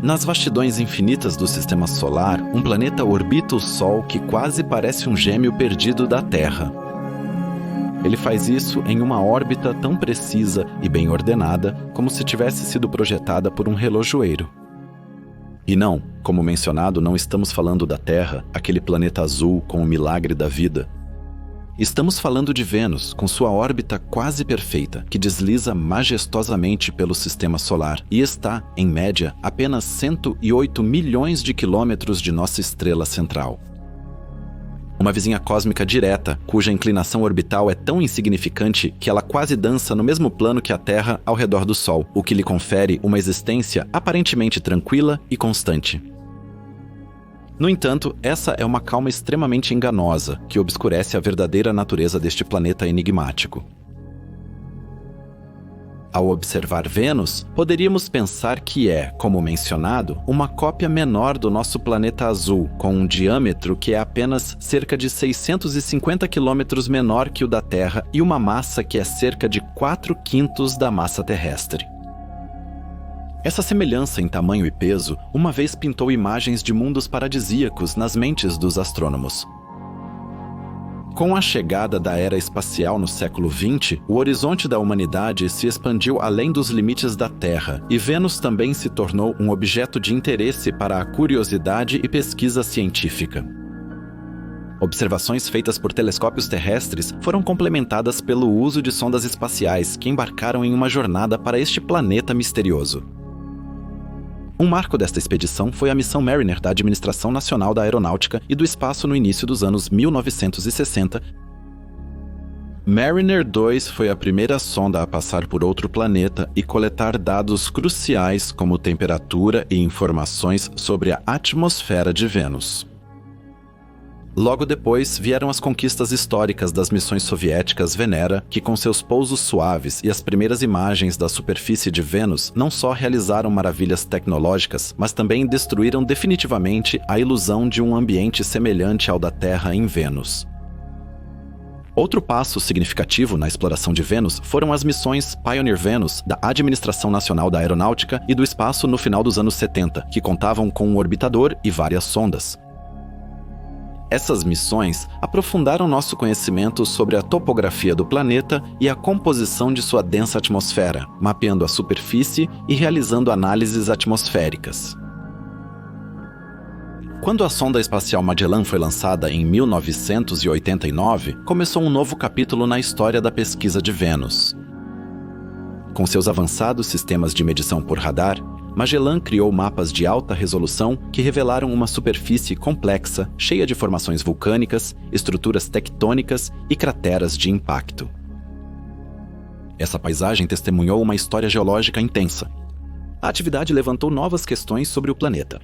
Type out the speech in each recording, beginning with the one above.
Nas vastidões infinitas do Sistema Solar, um planeta orbita o Sol que quase parece um gêmeo perdido da Terra. Ele faz isso em uma órbita tão precisa e bem ordenada como se tivesse sido projetada por um relojoeiro. E não, como mencionado, não estamos falando da Terra, aquele planeta azul com o milagre da vida. Estamos falando de Vênus, com sua órbita quase perfeita, que desliza majestosamente pelo Sistema Solar e está, em média, apenas 108 milhões de quilômetros de nossa estrela central. Uma vizinha cósmica direta, cuja inclinação orbital é tão insignificante que ela quase dança no mesmo plano que a Terra ao redor do Sol, o que lhe confere uma existência aparentemente tranquila e constante. No entanto, essa é uma calma extremamente enganosa, que obscurece a verdadeira natureza deste planeta enigmático. Ao observar Vênus, poderíamos pensar que é, como mencionado, uma cópia menor do nosso planeta azul, com um diâmetro que é apenas cerca de 650 quilômetros menor que o da Terra e uma massa que é cerca de 4/5 da massa terrestre. Essa semelhança em tamanho e peso uma vez pintou imagens de mundos paradisíacos nas mentes dos astrônomos. Com a chegada da era espacial no século XX, o horizonte da humanidade se expandiu além dos limites da Terra, e Vênus também se tornou um objeto de interesse para a curiosidade e pesquisa científica. Observações feitas por telescópios terrestres foram complementadas pelo uso de sondas espaciais que embarcaram em uma jornada para este planeta misterioso. Um marco desta expedição foi a missão Mariner da Administração Nacional da Aeronáutica e do Espaço no início dos anos 1960. Mariner 2 foi a primeira sonda a passar por outro planeta e coletar dados cruciais como temperatura e informações sobre a atmosfera de Vênus. Logo depois, vieram as conquistas históricas das missões soviéticas Venera, que com seus pousos suaves e as primeiras imagens da superfície de Vênus não só realizaram maravilhas tecnológicas, mas também destruíram definitivamente a ilusão de um ambiente semelhante ao da Terra em Vênus. Outro passo significativo na exploração de Vênus foram as missões Pioneer Venus da Administração Nacional da Aeronáutica e do Espaço no final dos anos 70, que contavam com um orbitador e várias sondas. Essas missões aprofundaram nosso conhecimento sobre a topografia do planeta e a composição de sua densa atmosfera, mapeando a superfície e realizando análises atmosféricas. Quando a sonda espacial Magellan foi lançada em 1989, começou um novo capítulo na história da pesquisa de Vênus. Com seus avançados sistemas de medição por radar, Magellan criou mapas de alta resolução que revelaram uma superfície complexa, cheia de formações vulcânicas, estruturas tectônicas e crateras de impacto. Essa paisagem testemunhou uma história geológica intensa. A atividade levantou novas questões sobre o planeta.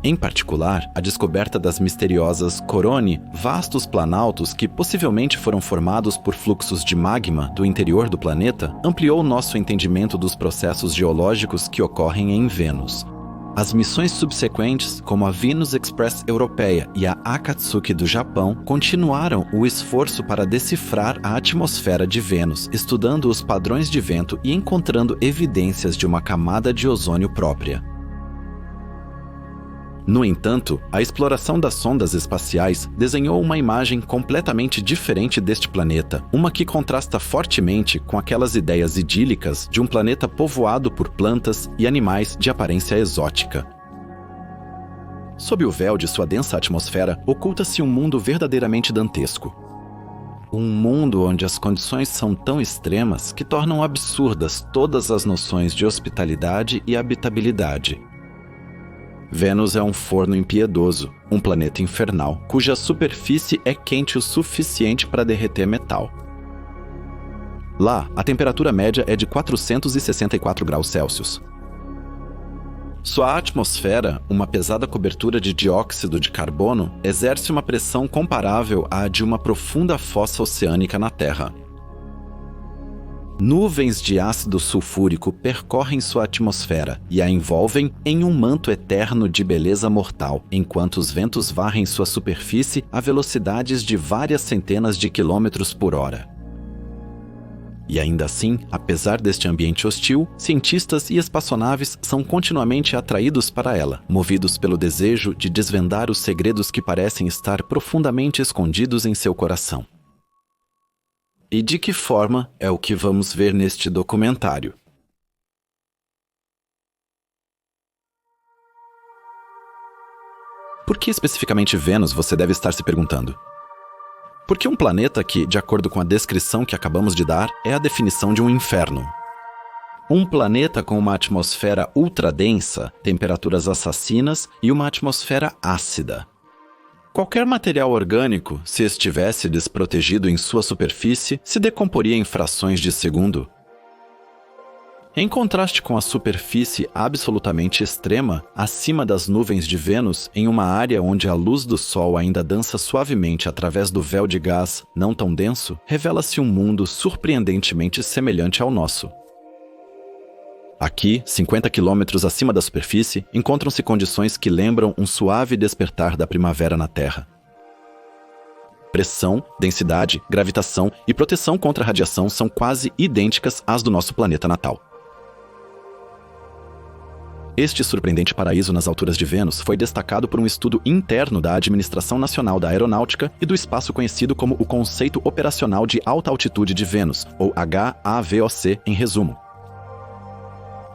Em particular, a descoberta das misteriosas coronae, vastos planaltos que possivelmente foram formados por fluxos de magma do interior do planeta, ampliou nosso entendimento dos processos geológicos que ocorrem em Vênus. As missões subsequentes, como a Venus Express europeia e a Akatsuki do Japão, continuaram o esforço para decifrar a atmosfera de Vênus, estudando os padrões de vento e encontrando evidências de uma camada de ozônio própria. No entanto, a exploração das sondas espaciais desenhou uma imagem completamente diferente deste planeta, uma que contrasta fortemente com aquelas ideias idílicas de um planeta povoado por plantas e animais de aparência exótica. Sob o véu de sua densa atmosfera, oculta-se um mundo verdadeiramente dantesco. Um mundo onde as condições são tão extremas que tornam absurdas todas as noções de hospitalidade e habitabilidade. Vênus é um forno impiedoso, um planeta infernal, cuja superfície é quente o suficiente para derreter metal. Lá, a temperatura média é de 464 graus Celsius. Sua atmosfera, uma pesada cobertura de dióxido de carbono, exerce uma pressão comparável à de uma profunda fossa oceânica na Terra. Nuvens de ácido sulfúrico percorrem sua atmosfera e a envolvem em um manto eterno de beleza mortal, enquanto os ventos varrem sua superfície a velocidades de várias centenas de quilômetros por hora. E ainda assim, apesar deste ambiente hostil, cientistas e espaçonaves são continuamente atraídos para ela, movidos pelo desejo de desvendar os segredos que parecem estar profundamente escondidos em seu coração. E de que forma é o que vamos ver neste documentário. Por que especificamente Vênus, você deve estar se perguntando? Porque um planeta que, de acordo com a descrição que acabamos de dar, é a definição de um inferno. Um planeta com uma atmosfera ultradensa, temperaturas assassinas e uma atmosfera ácida. Qualquer material orgânico, se estivesse desprotegido em sua superfície, se decomporia em frações de segundo. Em contraste com a superfície absolutamente extrema, acima das nuvens de Vênus, em uma área onde a luz do Sol ainda dança suavemente através do véu de gás não tão denso, revela-se um mundo surpreendentemente semelhante ao nosso. Aqui, 50 quilômetros acima da superfície, encontram-se condições que lembram um suave despertar da primavera na Terra. Pressão, densidade, gravitação e proteção contra a radiação são quase idênticas às do nosso planeta natal. Este surpreendente paraíso nas alturas de Vênus foi destacado por um estudo interno da Administração Nacional da Aeronáutica e do Espaço conhecido como o Conceito Operacional de Alta Altitude de Vênus, ou HAVOC em resumo.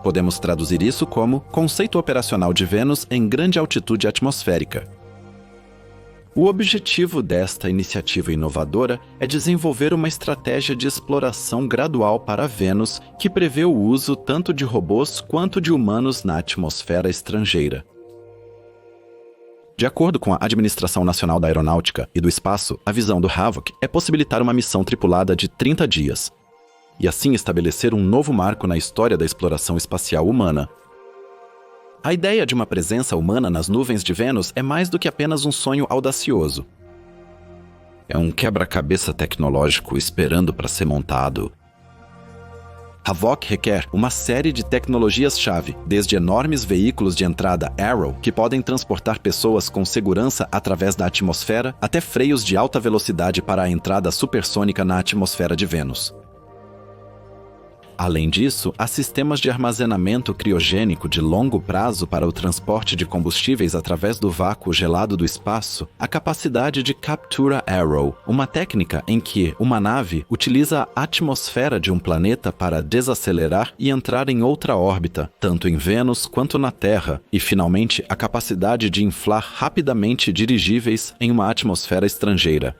Podemos traduzir isso como Conceito Operacional de Vênus em Grande Altitude Atmosférica. O objetivo desta iniciativa inovadora é desenvolver uma estratégia de exploração gradual para Vênus que prevê o uso tanto de robôs quanto de humanos na atmosfera estrangeira. De acordo com a Administração Nacional da Aeronáutica e do Espaço, a visão do HAVOC é possibilitar uma missão tripulada de 30 dias, e assim estabelecer um novo marco na história da exploração espacial humana. A ideia de uma presença humana nas nuvens de Vênus é mais do que apenas um sonho audacioso. É um quebra-cabeça tecnológico esperando para ser montado. HAVOC requer uma série de tecnologias-chave, desde enormes veículos de entrada Arrow, que podem transportar pessoas com segurança através da atmosfera, até freios de alta velocidade para a entrada supersônica na atmosfera de Vênus. Além disso, há sistemas de armazenamento criogênico de longo prazo para o transporte de combustíveis através do vácuo gelado do espaço, a capacidade de Captura Arrow, uma técnica em que uma nave utiliza a atmosfera de um planeta para desacelerar e entrar em outra órbita, tanto em Vênus quanto na Terra, e finalmente a capacidade de inflar rapidamente dirigíveis em uma atmosfera estrangeira.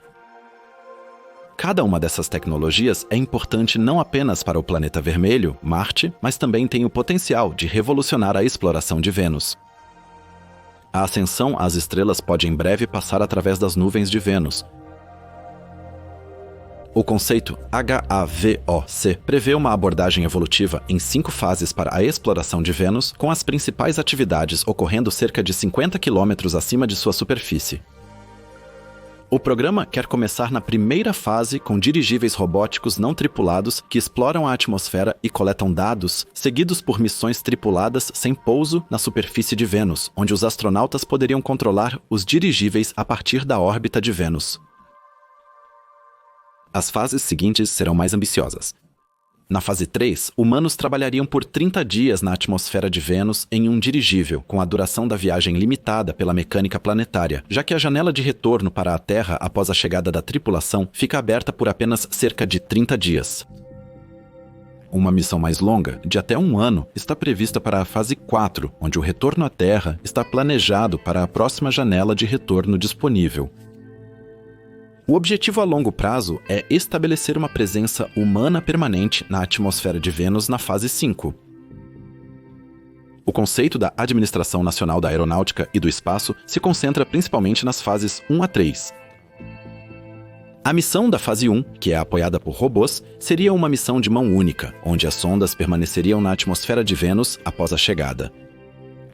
Cada uma dessas tecnologias é importante não apenas para o planeta vermelho, Marte, mas também tem o potencial de revolucionar a exploração de Vênus. A ascensão às estrelas pode em breve passar através das nuvens de Vênus. O conceito HAVOC prevê uma abordagem evolutiva em 5 fases para a exploração de Vênus, com as principais atividades ocorrendo cerca de 50 quilômetros acima de sua superfície. O programa quer começar na primeira fase com dirigíveis robóticos não tripulados que exploram a atmosfera e coletam dados, seguidos por missões tripuladas sem pouso na superfície de Vênus, onde os astronautas poderiam controlar os dirigíveis a partir da órbita de Vênus. As fases seguintes serão mais ambiciosas. Na fase 3, humanos trabalhariam por 30 dias na atmosfera de Vênus em um dirigível, com a duração da viagem limitada pela mecânica planetária, já que a janela de retorno para a Terra após a chegada da tripulação fica aberta por apenas cerca de 30 dias. Uma missão mais longa, de até 1 ano, está prevista para a fase 4, onde o retorno à Terra está planejado para a próxima janela de retorno disponível. O objetivo a longo prazo é estabelecer uma presença humana permanente na atmosfera de Vênus na fase 5. O conceito da Administração Nacional da Aeronáutica e do Espaço se concentra principalmente nas fases 1 a 3. A missão da fase 1, que é apoiada por robôs, seria uma missão de mão única, onde as sondas permaneceriam na atmosfera de Vênus após a chegada.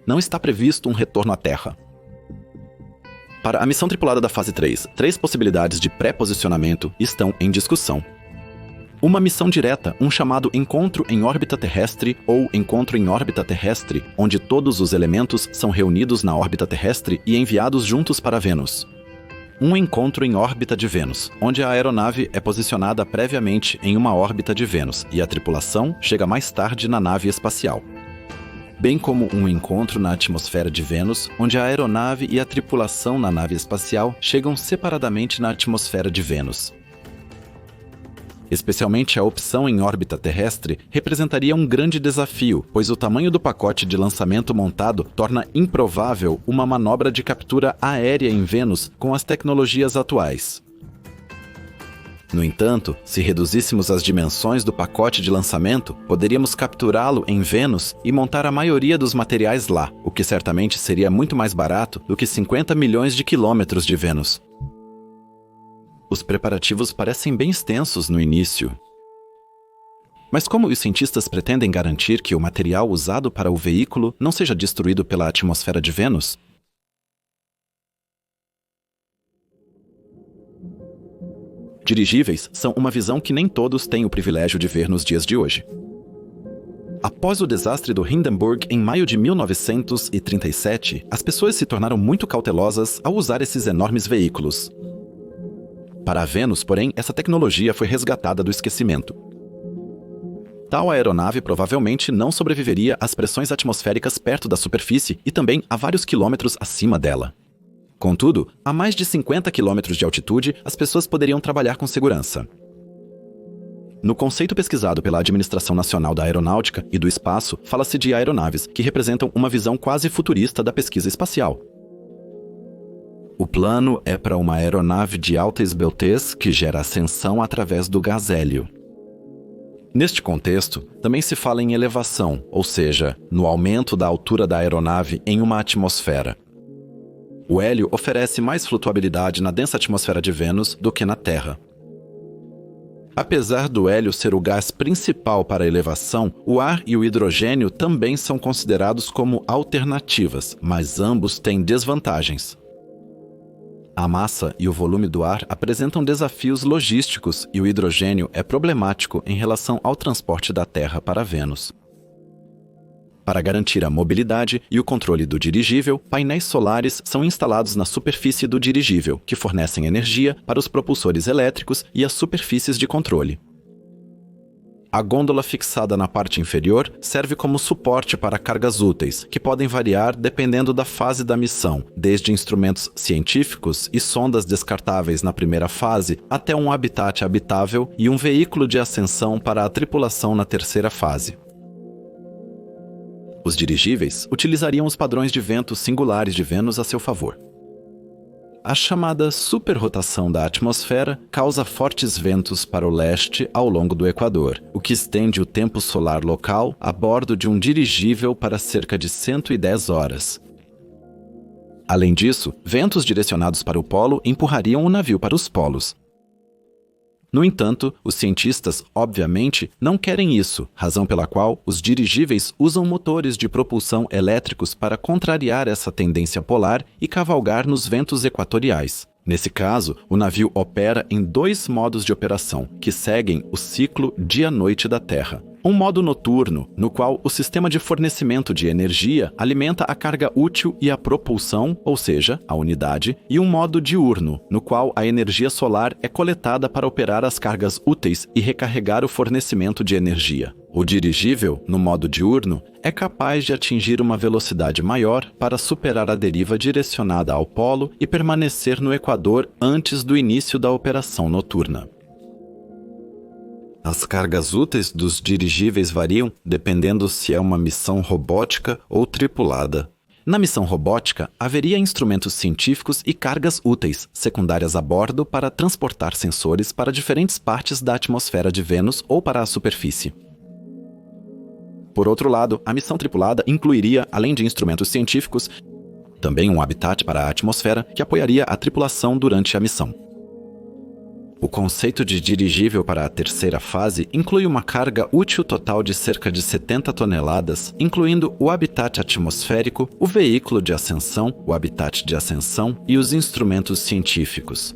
Não está previsto um retorno à Terra. Para a missão tripulada da fase 3, 3 possibilidades de pré-posicionamento estão em discussão. Uma missão direta, um chamado Encontro em Órbita Terrestre ou Encontro em Órbita Terrestre, onde todos os elementos são reunidos na órbita terrestre e enviados juntos para Vênus. um encontro em órbita de Vênus, onde a aeronave é posicionada previamente em uma órbita de Vênus e a tripulação chega mais tarde na nave espacial. Bem como um encontro na atmosfera de Vênus, onde a aeronave e a tripulação na nave espacial chegam separadamente na atmosfera de Vênus. Especialmente a opção em órbita terrestre representaria um grande desafio, pois o tamanho do pacote de lançamento montado torna improvável uma manobra de captura aérea em Vênus com as tecnologias atuais. No entanto, se reduzíssemos as dimensões do pacote de lançamento, poderíamos capturá-lo em Vênus e montar a maioria dos materiais lá, o que certamente seria muito mais barato do que 50 milhões de quilômetros de Vênus. Os preparativos parecem bem extensos no início. Mas como os cientistas pretendem garantir que o material usado para o veículo não seja destruído pela atmosfera de Vênus? Dirigíveis são uma visão que nem todos têm o privilégio de ver nos dias de hoje. Após o desastre do Hindenburg em maio de 1937, as pessoas se tornaram muito cautelosas ao usar esses enormes veículos. Para a Vênus, porém, essa tecnologia foi resgatada do esquecimento. Tal aeronave provavelmente não sobreviveria às pressões atmosféricas perto da superfície e também a vários quilômetros acima dela. Contudo, a mais de 50 quilômetros de altitude, as pessoas poderiam trabalhar com segurança. No conceito pesquisado pela Administração Nacional da Aeronáutica e do Espaço, fala-se de aeronaves, que representam uma visão quase futurista da pesquisa espacial. O plano é para uma aeronave de alta esbeltez que gera ascensão através do gás hélio. Neste contexto, também se fala em elevação, ou seja, no aumento da altura da aeronave em uma atmosfera. O hélio oferece mais flutuabilidade na densa atmosfera de Vênus do que na Terra. Apesar do hélio ser o gás principal para a elevação, o ar e o hidrogênio também são considerados como alternativas, mas ambos têm desvantagens. A massa e o volume do ar apresentam desafios logísticos e o hidrogênio é problemático em relação ao transporte da Terra para Vênus. Para garantir a mobilidade e o controle do dirigível, painéis solares são instalados na superfície do dirigível, que fornecem energia para os propulsores elétricos e as superfícies de controle. A gôndola fixada na parte inferior serve como suporte para cargas úteis, que podem variar dependendo da fase da missão, desde instrumentos científicos e sondas descartáveis na primeira fase, até um habitat habitável e um veículo de ascensão para a tripulação na terceira fase. Os dirigíveis utilizariam os padrões de vento singulares de Vênus a seu favor. A chamada superrotação da atmosfera causa fortes ventos para o leste ao longo do Equador, o que estende o tempo solar local a bordo de um dirigível para cerca de 110 horas. Além disso, ventos direcionados para o polo empurrariam o navio para os polos. No entanto, os cientistas, obviamente, não querem isso, razão pela qual os dirigíveis usam motores de propulsão elétricos para contrariar essa tendência polar e cavalgar nos ventos equatoriais. Nesse caso, o navio opera em dois modos de operação, que seguem o ciclo dia-noite da Terra. Um modo noturno, no qual o sistema de fornecimento de energia alimenta a carga útil e a propulsão, ou seja, a unidade, e um modo diurno, no qual a energia solar é coletada para operar as cargas úteis e recarregar o fornecimento de energia. O dirigível, no modo diurno, é capaz de atingir uma velocidade maior para superar a deriva direcionada ao polo e permanecer no Equador antes do início da operação noturna. As cargas úteis dos dirigíveis variam dependendo se é uma missão robótica ou tripulada. Na missão robótica, haveria instrumentos científicos e cargas úteis, secundárias a bordo para transportar sensores para diferentes partes da atmosfera de Vênus ou para a superfície. Por outro lado, a missão tripulada incluiria, além de instrumentos científicos, também um habitat para a atmosfera que apoiaria a tripulação durante a missão. O conceito de dirigível para a terceira fase inclui uma carga útil total de cerca de 70 toneladas, incluindo o habitat atmosférico, o veículo de ascensão, o habitat de ascensão e os instrumentos científicos.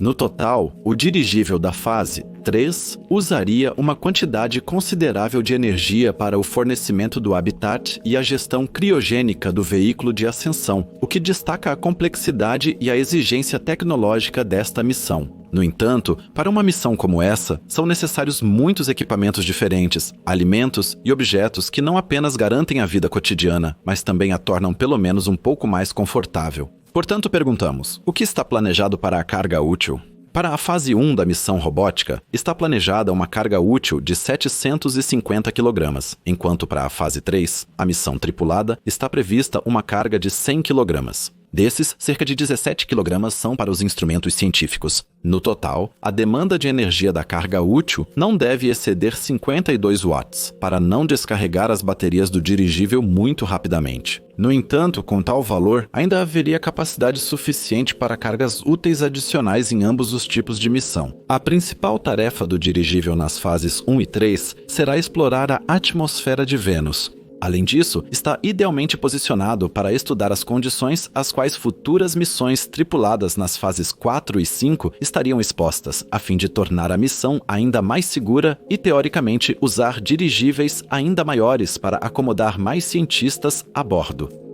No total, o dirigível da fase 3 usaria uma quantidade considerável de energia para o fornecimento do habitat e a gestão criogênica do veículo de ascensão, o que destaca a complexidade e a exigência tecnológica desta missão. No entanto, para uma missão como essa, são necessários muitos equipamentos diferentes, alimentos e objetos que não apenas garantem a vida cotidiana, mas também a tornam pelo menos um pouco mais confortável. Portanto, perguntamos, o que está planejado para a carga útil? Para a fase 1 da missão robótica, está planejada uma carga útil de 750 kg, enquanto para a fase 3, a missão tripulada, está prevista uma carga de 100 kg. Desses, cerca de 17 kg são para os instrumentos científicos. No total, a demanda de energia da carga útil não deve exceder 52 watts, para não descarregar as baterias do dirigível muito rapidamente. No entanto, com tal valor, ainda haveria capacidade suficiente para cargas úteis adicionais em ambos os tipos de missão. A principal tarefa do dirigível nas fases 1 e 3 será explorar a atmosfera de Vênus. Além disso, está idealmente posicionado para estudar as condições às quais futuras missões tripuladas nas fases 4 e 5 estariam expostas, a fim de tornar a missão ainda mais segura e, teoricamente, usar dirigíveis ainda maiores para acomodar mais cientistas a bordo.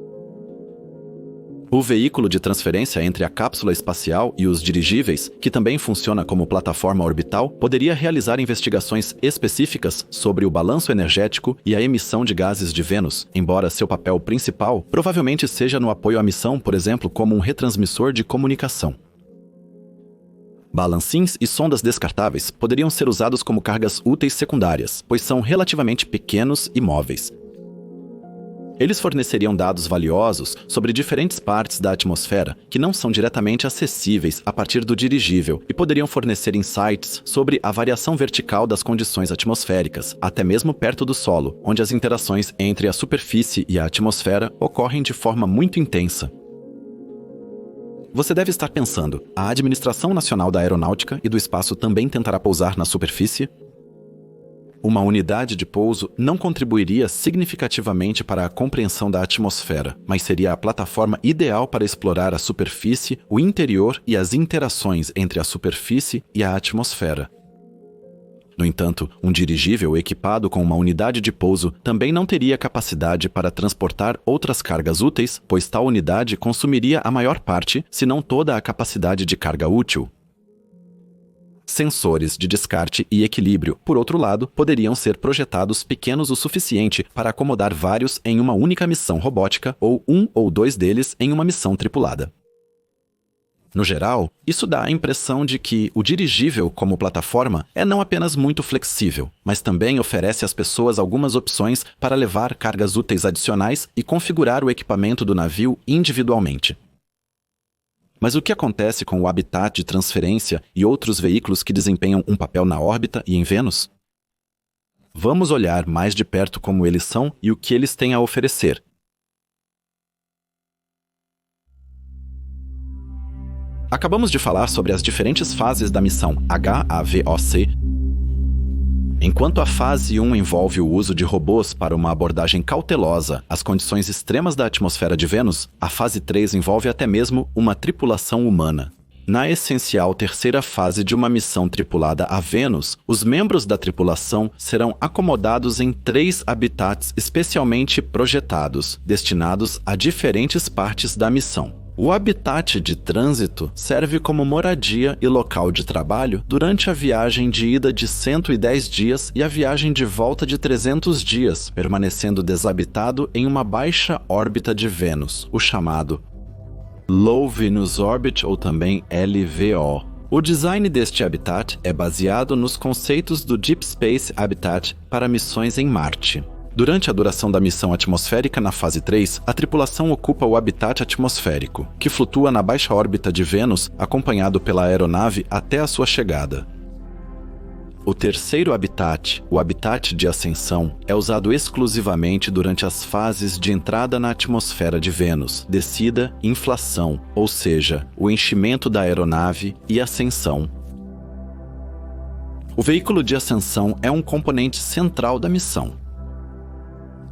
O veículo de transferência entre a cápsula espacial e os dirigíveis, que também funciona como plataforma orbital, poderia realizar investigações específicas sobre o balanço energético e a emissão de gases de Vênus, embora seu papel principal provavelmente seja no apoio à missão, por exemplo, como um retransmissor de comunicação. Balancins e sondas descartáveis poderiam ser usados como cargas úteis secundárias, pois são relativamente pequenos e móveis. Eles forneceriam dados valiosos sobre diferentes partes da atmosfera que não são diretamente acessíveis a partir do dirigível e poderiam fornecer insights sobre a variação vertical das condições atmosféricas, até mesmo perto do solo, onde as interações entre a superfície e a atmosfera ocorrem de forma muito intensa. Você deve estar pensando, a Administração Nacional da Aeronáutica e do Espaço também tentará pousar na superfície? Uma unidade de pouso não contribuiria significativamente para a compreensão da atmosfera, mas seria a plataforma ideal para explorar a superfície, o interior e as interações entre a superfície e a atmosfera. No entanto, um dirigível equipado com uma unidade de pouso também não teria capacidade para transportar outras cargas úteis, pois tal unidade consumiria a maior parte, se não toda a capacidade de carga útil. Sensores de descarte e equilíbrio, por outro lado, poderiam ser projetados pequenos o suficiente para acomodar vários em uma única missão robótica ou um ou dois deles em uma missão tripulada. No geral, isso dá a impressão de que o dirigível como plataforma é não apenas muito flexível, mas também oferece às pessoas algumas opções para levar cargas úteis adicionais e configurar o equipamento do navio individualmente. Mas o que acontece com o habitat de transferência e outros veículos que desempenham um papel na órbita e em Vênus? Vamos olhar mais de perto como eles são e o que eles têm a oferecer. Acabamos de falar sobre as diferentes fases da missão HAVOC. Enquanto a fase 1 envolve o uso de robôs para uma abordagem cautelosa às condições extremas da atmosfera de Vênus, a fase 3 envolve até mesmo uma tripulação humana. Na essencial terceira fase de uma missão tripulada a Vênus, os membros da tripulação serão acomodados em 3 habitats especialmente projetados, destinados a diferentes partes da missão. O habitat de trânsito serve como moradia e local de trabalho durante a viagem de ida de 110 dias e a viagem de volta de 300 dias, permanecendo desabitado em uma baixa órbita de Vênus, o chamado Low Venus Orbit ou também LVO. O design deste habitat é baseado nos conceitos do Deep Space Habitat para missões em Marte. Durante a duração da missão atmosférica na fase 3, a tripulação ocupa o habitat atmosférico, que flutua na baixa órbita de Vênus, acompanhado pela aeronave até a sua chegada. O terceiro habitat, o habitat de ascensão, é usado exclusivamente durante as fases de entrada na atmosfera de Vênus, descida e inflação, ou seja, o enchimento da aeronave e ascensão. O veículo de ascensão é um componente central da missão.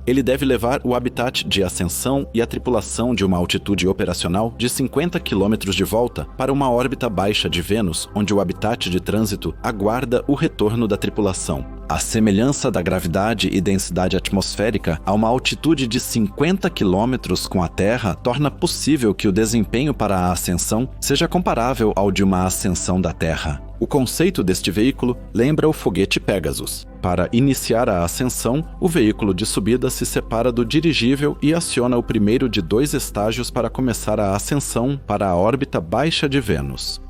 ele deve levar o habitat de ascensão e a tripulação de uma altitude operacional de 50 km de volta para uma órbita baixa de Vênus, onde o habitat de trânsito aguarda o retorno da tripulação. A semelhança da gravidade e densidade atmosférica a uma altitude de 50 km com a Terra torna possível que o desempenho para a ascensão seja comparável ao de uma ascensão da Terra. O conceito deste veículo lembra o foguete Pegasus. Para iniciar a ascensão, o veículo de subida se separa do dirigível e aciona o primeiro de 2 estágios para começar a ascensão para a órbita baixa de Vênus.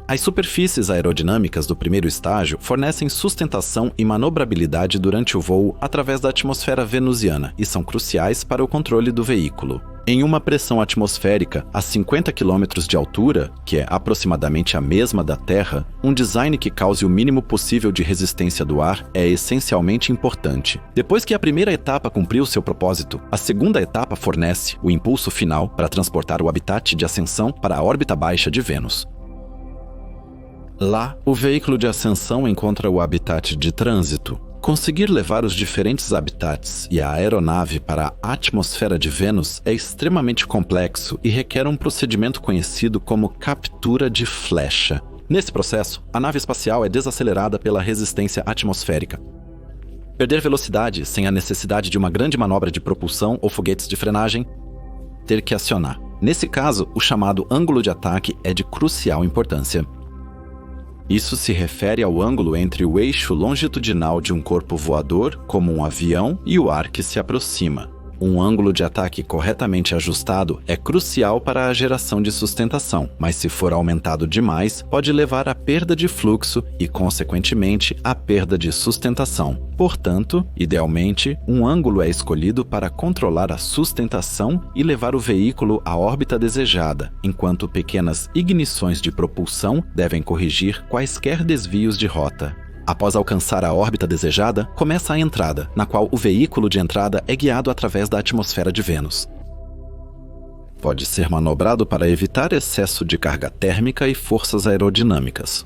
As superfícies aerodinâmicas do primeiro estágio fornecem sustentação e manobrabilidade durante o voo através da atmosfera venusiana e são cruciais para o controle do veículo. Em uma pressão atmosférica a 50 km de altura, que é aproximadamente a mesma da Terra, um design que cause o mínimo possível de resistência do ar é essencialmente importante. Depois que a primeira etapa cumpriu seu propósito, a segunda etapa fornece o impulso final para transportar o habitat de ascensão para a órbita baixa de Vênus. Lá, o veículo de ascensão encontra o habitat de trânsito. Conseguir levar os diferentes habitats e a aeronave para a atmosfera de Vênus é extremamente complexo e requer um procedimento conhecido como captura de flecha. Nesse processo, a nave espacial é desacelerada pela resistência atmosférica. Perder velocidade sem a necessidade de uma grande manobra de propulsão ou foguetes de frenagem, ter que acionar. Nesse caso, o chamado ângulo de ataque é de crucial importância. Isso se refere ao ângulo entre o eixo longitudinal de um corpo voador, como um avião, e o ar que se aproxima. Um ângulo de ataque corretamente ajustado é crucial para a geração de sustentação, mas se for aumentado demais, pode levar à perda de fluxo e, consequentemente, à perda de sustentação. Portanto, idealmente, um ângulo é escolhido para controlar a sustentação e levar o veículo à órbita desejada, enquanto pequenas ignições de propulsão devem corrigir quaisquer desvios de rota. Após alcançar a órbita desejada, começa a entrada, na qual o veículo de entrada é guiado através da atmosfera de Vênus. Pode ser manobrado para evitar excesso de carga térmica e forças aerodinâmicas.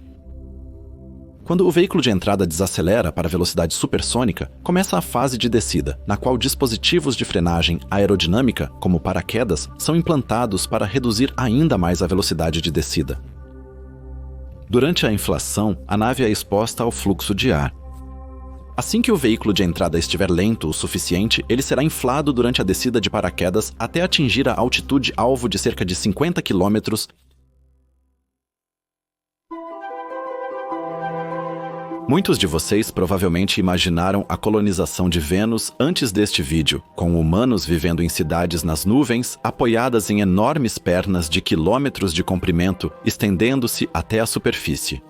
Quando o veículo de entrada desacelera para velocidade supersônica, começa a fase de descida, na qual dispositivos de frenagem aerodinâmica, como paraquedas, são implantados para reduzir ainda mais a velocidade de descida. Durante a inflação, a nave é exposta ao fluxo de ar. Assim que o veículo de entrada estiver lento o suficiente, ele será inflado durante a descida de paraquedas até atingir a altitude alvo de cerca de 50 km. Muitos de vocês provavelmente imaginaram a colonização de Vênus antes deste vídeo, com humanos vivendo em cidades nas nuvens, apoiadas em enormes pernas de quilômetros de comprimento, estendendo-se até a superfície.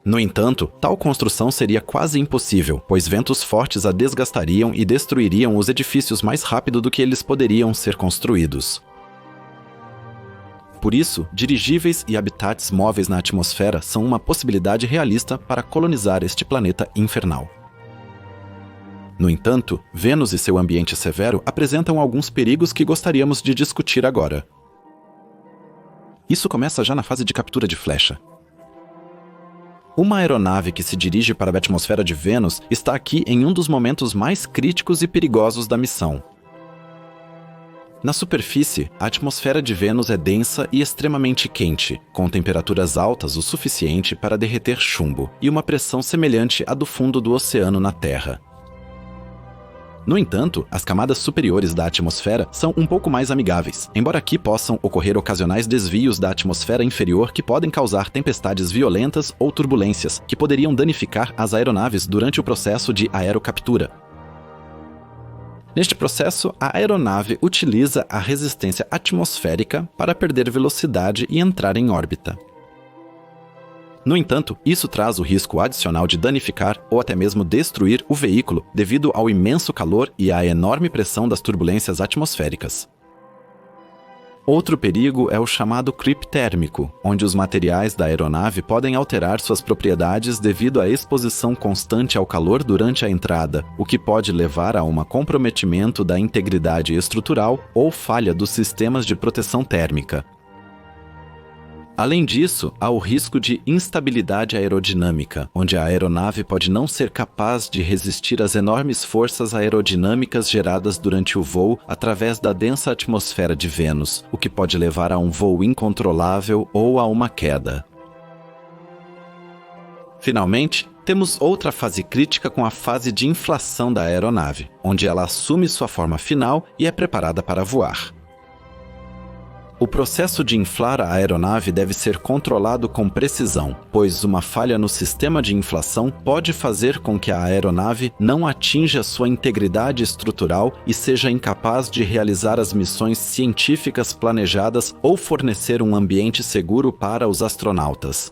No entanto, tal construção seria quase impossível, pois ventos fortes a desgastariam e destruiriam os edifícios mais rápido do que eles poderiam ser construídos. Por isso, dirigíveis e habitats móveis na atmosfera são uma possibilidade realista para colonizar este planeta infernal. No entanto, Vênus e seu ambiente severo apresentam alguns perigos que gostaríamos de discutir agora. Isso começa já na fase de captura de flecha. Uma aeronave que se dirige para a atmosfera de Vênus está aqui em um dos momentos mais críticos e perigosos da missão. Na superfície, a atmosfera de Vênus é densa e extremamente quente, com temperaturas altas o suficiente para derreter chumbo, e uma pressão semelhante à do fundo do oceano na Terra. No entanto, as camadas superiores da atmosfera são um pouco mais amigáveis, embora aqui possam ocorrer ocasionais desvios da atmosfera inferior que podem causar tempestades violentas ou turbulências, que poderiam danificar as aeronaves durante o processo de aerocaptura. Neste processo, a aeronave utiliza a resistência atmosférica para perder velocidade e entrar em órbita. No entanto, isso traz o risco adicional de danificar ou até mesmo destruir o veículo devido ao imenso calor e à enorme pressão das turbulências atmosféricas. Outro perigo é o chamado creep térmico, onde os materiais da aeronave podem alterar suas propriedades devido à exposição constante ao calor durante a entrada, o que pode levar a um comprometimento da integridade estrutural ou falha dos sistemas de proteção térmica. Além disso, há o risco de instabilidade aerodinâmica, onde a aeronave pode não ser capaz de resistir às enormes forças aerodinâmicas geradas durante o voo através da densa atmosfera de Vênus, o que pode levar a um voo incontrolável ou a uma queda. Finalmente, temos outra fase crítica com a fase de inflação da aeronave, onde ela assume sua forma final e é preparada para voar. O processo de inflar a aeronave deve ser controlado com precisão, pois uma falha no sistema de inflação pode fazer com que a aeronave não atinja sua integridade estrutural e seja incapaz de realizar as missões científicas planejadas ou fornecer um ambiente seguro para os astronautas.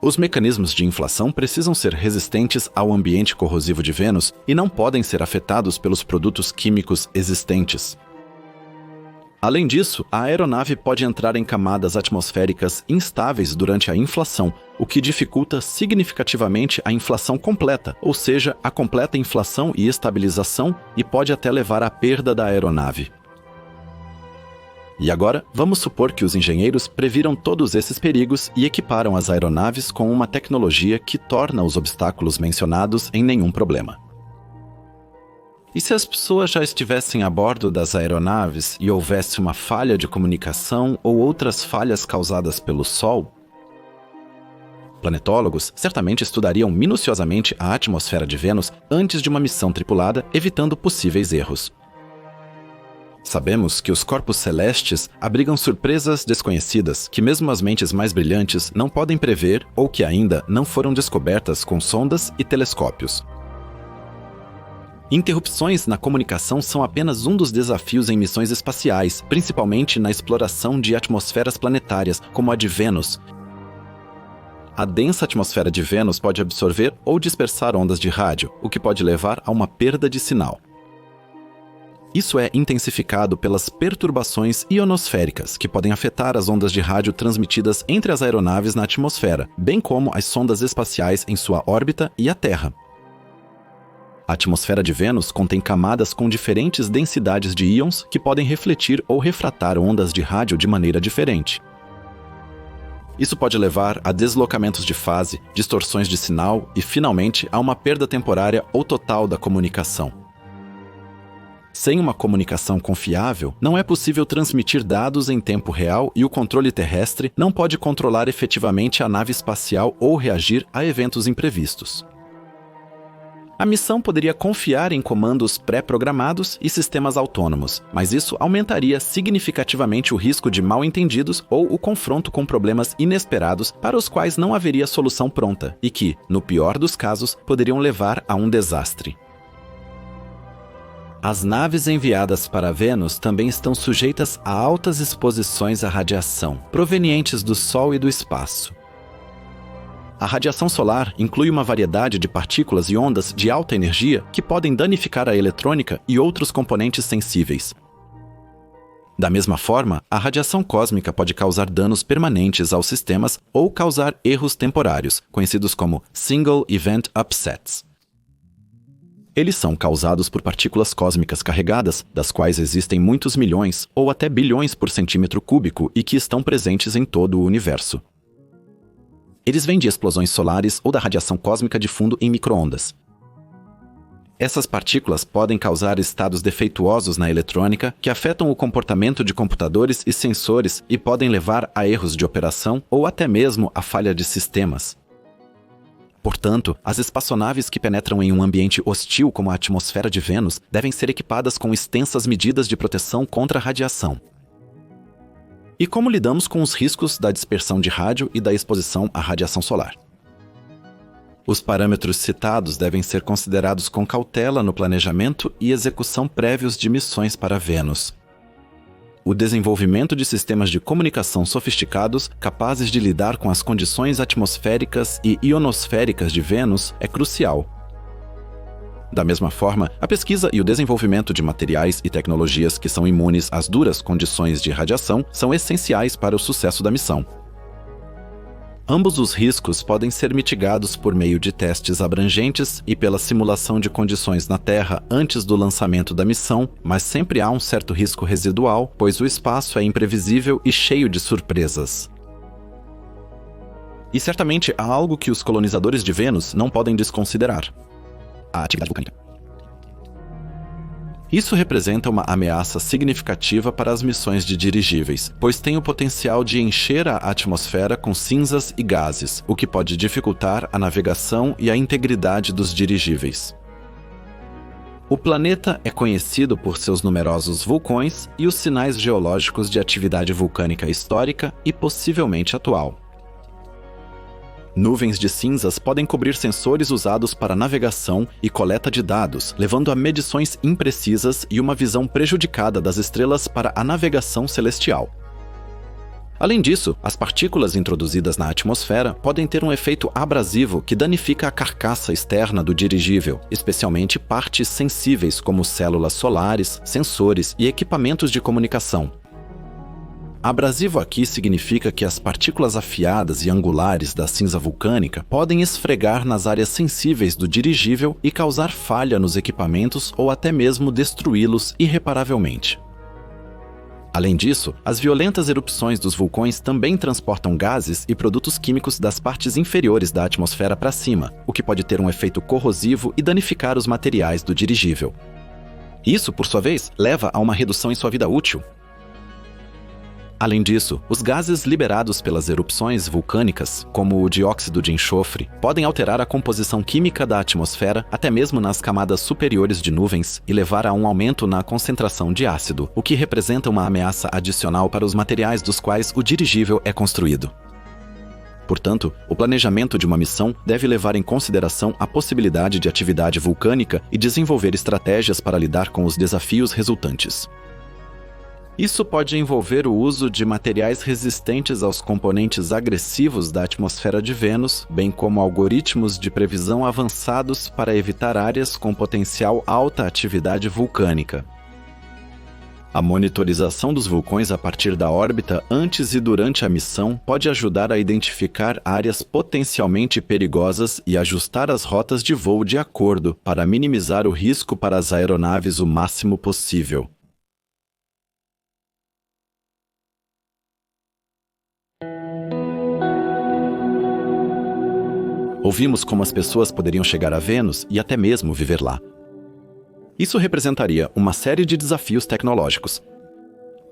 Os mecanismos de inflação precisam ser resistentes ao ambiente corrosivo de Vênus e não podem ser afetados pelos produtos químicos existentes. Além disso, a aeronave pode entrar em camadas atmosféricas instáveis durante a inflação, o que dificulta significativamente a inflação completa, ou seja, a completa inflação e estabilização, e pode até levar à perda da aeronave. E agora, vamos supor que os engenheiros previram todos esses perigos e equiparam as aeronaves com uma tecnologia que torna os obstáculos mencionados em nenhum problema. E se as pessoas já estivessem a bordo das aeronaves e houvesse uma falha de comunicação ou outras falhas causadas pelo Sol? Planetólogos certamente estudariam minuciosamente a atmosfera de Vênus antes de uma missão tripulada, evitando possíveis erros. Sabemos que os corpos celestes abrigam surpresas desconhecidas que mesmo as mentes mais brilhantes não podem prever ou que ainda não foram descobertas com sondas e telescópios. Interrupções na comunicação são apenas um dos desafios em missões espaciais, principalmente na exploração de atmosferas planetárias, como a de Vênus. A densa atmosfera de Vênus pode absorver ou dispersar ondas de rádio, o que pode levar a uma perda de sinal. Isso é intensificado pelas perturbações ionosféricas, que podem afetar as ondas de rádio transmitidas entre as aeronaves na atmosfera, bem como as sondas espaciais em sua órbita e a Terra. A atmosfera de Vênus contém camadas com diferentes densidades de íons que podem refletir ou refratar ondas de rádio de maneira diferente. Isso pode levar a deslocamentos de fase, distorções de sinal e, finalmente, a uma perda temporária ou total da comunicação. Sem uma comunicação confiável, não é possível transmitir dados em tempo real e o controle terrestre não pode controlar efetivamente a nave espacial ou reagir a eventos imprevistos. A missão poderia confiar em comandos pré-programados e sistemas autônomos, mas isso aumentaria significativamente o risco de mal-entendidos ou o confronto com problemas inesperados para os quais não haveria solução pronta e que, no pior dos casos, poderiam levar a um desastre. As naves enviadas para Vênus também estão sujeitas a altas exposições à radiação, provenientes do Sol e do espaço. A radiação solar inclui uma variedade de partículas e ondas de alta energia que podem danificar a eletrônica e outros componentes sensíveis. Da mesma forma, a radiação cósmica pode causar danos permanentes aos sistemas ou causar erros temporários, conhecidos como Single Event Upsets. Eles são causados por partículas cósmicas carregadas, das quais existem muitos milhões ou até bilhões por centímetro cúbico e que estão presentes em todo o universo. Eles vêm de explosões solares ou da radiação cósmica de fundo em micro-ondas. Essas partículas podem causar estados defeituosos na eletrônica que afetam o comportamento de computadores e sensores e podem levar a erros de operação ou até mesmo a falha de sistemas. Portanto, as espaçonaves que penetram em um ambiente hostil como a atmosfera de Vênus devem ser equipadas com extensas medidas de proteção contra a radiação. E como lidamos com os riscos da dispersão de rádio e da exposição à radiação solar? Os parâmetros citados devem ser considerados com cautela no planejamento e execução prévios de missões para Vênus. O desenvolvimento de sistemas de comunicação sofisticados capazes de lidar com as condições atmosféricas e ionosféricas de Vênus é crucial. Da mesma forma, a pesquisa e o desenvolvimento de materiais e tecnologias que são imunes às duras condições de radiação são essenciais para o sucesso da missão. Ambos os riscos podem ser mitigados por meio de testes abrangentes e pela simulação de condições na Terra antes do lançamento da missão, mas sempre há um certo risco residual, pois o espaço é imprevisível e cheio de surpresas. E certamente há algo que os colonizadores de Vênus não podem desconsiderar: a atividade vulcânica. Isso representa uma ameaça significativa para as missões de dirigíveis, pois tem o potencial de encher a atmosfera com cinzas e gases, o que pode dificultar a navegação e a integridade dos dirigíveis. O planeta é conhecido por seus numerosos vulcões e os sinais geológicos de atividade vulcânica histórica e possivelmente atual. Nuvens de cinzas podem cobrir sensores usados para navegação e coleta de dados, levando a medições imprecisas e uma visão prejudicada das estrelas para a navegação celestial. Além disso, as partículas introduzidas na atmosfera podem ter um efeito abrasivo que danifica a carcaça externa do dirigível, especialmente partes sensíveis como células solares, sensores e equipamentos de comunicação. Abrasivo aqui significa que as partículas afiadas e angulares da cinza vulcânica podem esfregar nas áreas sensíveis do dirigível e causar falha nos equipamentos ou até mesmo destruí-los irreparavelmente. Além disso, as violentas erupções dos vulcões também transportam gases e produtos químicos das partes inferiores da atmosfera para cima, o que pode ter um efeito corrosivo e danificar os materiais do dirigível. Isso, por sua vez, leva a uma redução em sua vida útil. Além disso, os gases liberados pelas erupções vulcânicas, como o dióxido de enxofre, podem alterar a composição química da atmosfera até mesmo nas camadas superiores de nuvens e levar a um aumento na concentração de ácido, o que representa uma ameaça adicional para os materiais dos quais o dirigível é construído. Portanto, o planejamento de uma missão deve levar em consideração a possibilidade de atividade vulcânica e desenvolver estratégias para lidar com os desafios resultantes. Isso pode envolver o uso de materiais resistentes aos componentes agressivos da atmosfera de Vênus, bem como algoritmos de previsão avançados para evitar áreas com potencial alta atividade vulcânica. A monitorização dos vulcões a partir da órbita antes e durante a missão pode ajudar a identificar áreas potencialmente perigosas e ajustar as rotas de voo de acordo para minimizar o risco para as aeronaves o máximo possível. Ouvimos como as pessoas poderiam chegar a Vênus e até mesmo viver lá. Isso representaria uma série de desafios tecnológicos.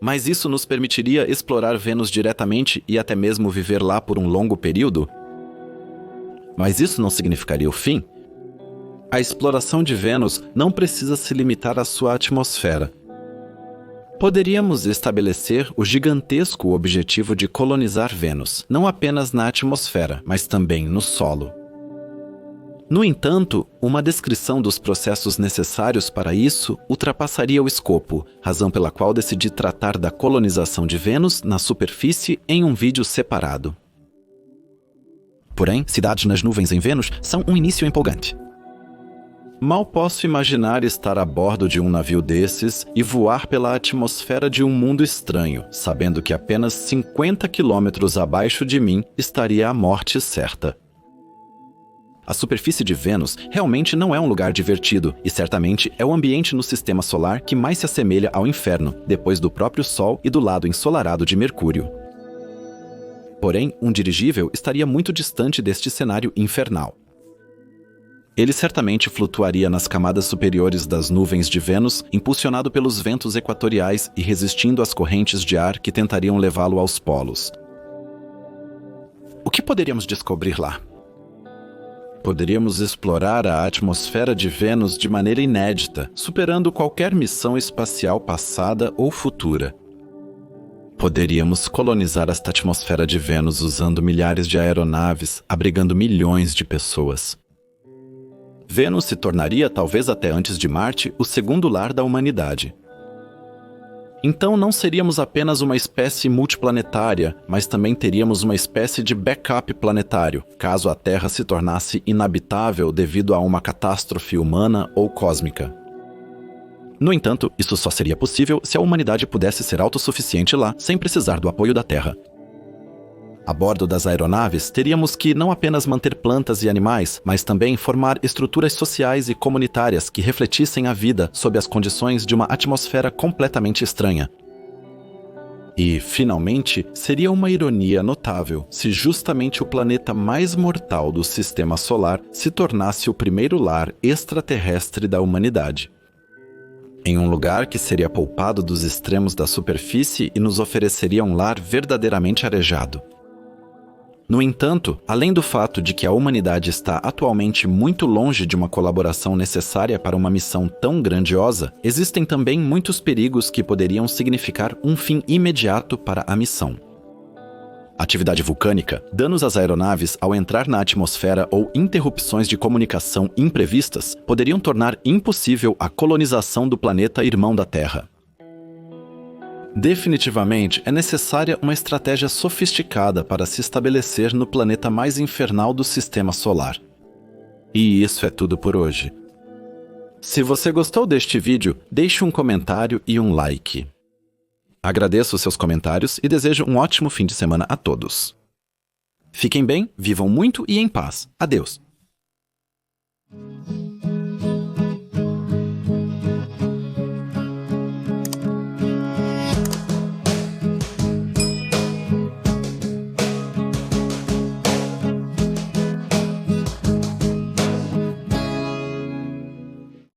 Mas isso nos permitiria explorar Vênus diretamente e até mesmo viver lá por um longo período? Mas isso não significaria o fim? A exploração de Vênus não precisa se limitar à sua atmosfera. Poderíamos estabelecer o gigantesco objetivo de colonizar Vênus, não apenas na atmosfera, mas também no solo. No entanto, uma descrição dos processos necessários para isso ultrapassaria o escopo, razão pela qual decidi tratar da colonização de Vênus na superfície em um vídeo separado. Porém, cidades nas nuvens em Vênus são um início empolgante. Mal posso imaginar estar a bordo de um navio desses e voar pela atmosfera de um mundo estranho, sabendo que apenas 50 quilômetros abaixo de mim estaria a morte certa. A superfície de Vênus realmente não é um lugar divertido e certamente é o ambiente no sistema solar que mais se assemelha ao inferno, depois do próprio Sol e do lado ensolarado de Mercúrio. Porém, um dirigível estaria muito distante deste cenário infernal. Ele certamente flutuaria nas camadas superiores das nuvens de Vênus, impulsionado pelos ventos equatoriais e resistindo às correntes de ar que tentariam levá-lo aos polos. O que poderíamos descobrir lá? Poderíamos explorar a atmosfera de Vênus de maneira inédita, superando qualquer missão espacial passada ou futura. Poderíamos colonizar esta atmosfera de Vênus usando milhares de aeronaves, abrigando milhões de pessoas. Vênus se tornaria, talvez até antes de Marte, o segundo lar da humanidade. Então não seríamos apenas uma espécie multiplanetária, mas também teríamos uma espécie de backup planetário, caso a Terra se tornasse inabitável devido a uma catástrofe humana ou cósmica. No entanto, isso só seria possível se a humanidade pudesse ser autossuficiente lá, sem precisar do apoio da Terra. A bordo das aeronaves, teríamos que não apenas manter plantas e animais, mas também formar estruturas sociais e comunitárias que refletissem a vida sob as condições de uma atmosfera completamente estranha. E, finalmente, seria uma ironia notável se justamente o planeta mais mortal do Sistema Solar se tornasse o primeiro lar extraterrestre da humanidade. Em um lugar que seria poupado dos extremos da superfície e nos ofereceria um lar verdadeiramente arejado. No entanto, além do fato de que a humanidade está atualmente muito longe de uma colaboração necessária para uma missão tão grandiosa, existem também muitos perigos que poderiam significar um fim imediato para a missão. Atividade vulcânica, danos às aeronaves ao entrar na atmosfera ou interrupções de comunicação imprevistas poderiam tornar impossível a colonização do planeta irmão da Terra. Definitivamente, é necessária uma estratégia sofisticada para se estabelecer no planeta mais infernal do Sistema Solar. E isso é tudo por hoje. Se você gostou deste vídeo, deixe um comentário e um like. Agradeço os seus comentários e desejo um ótimo fim de semana a todos. Fiquem bem, vivam muito e em paz. Adeus!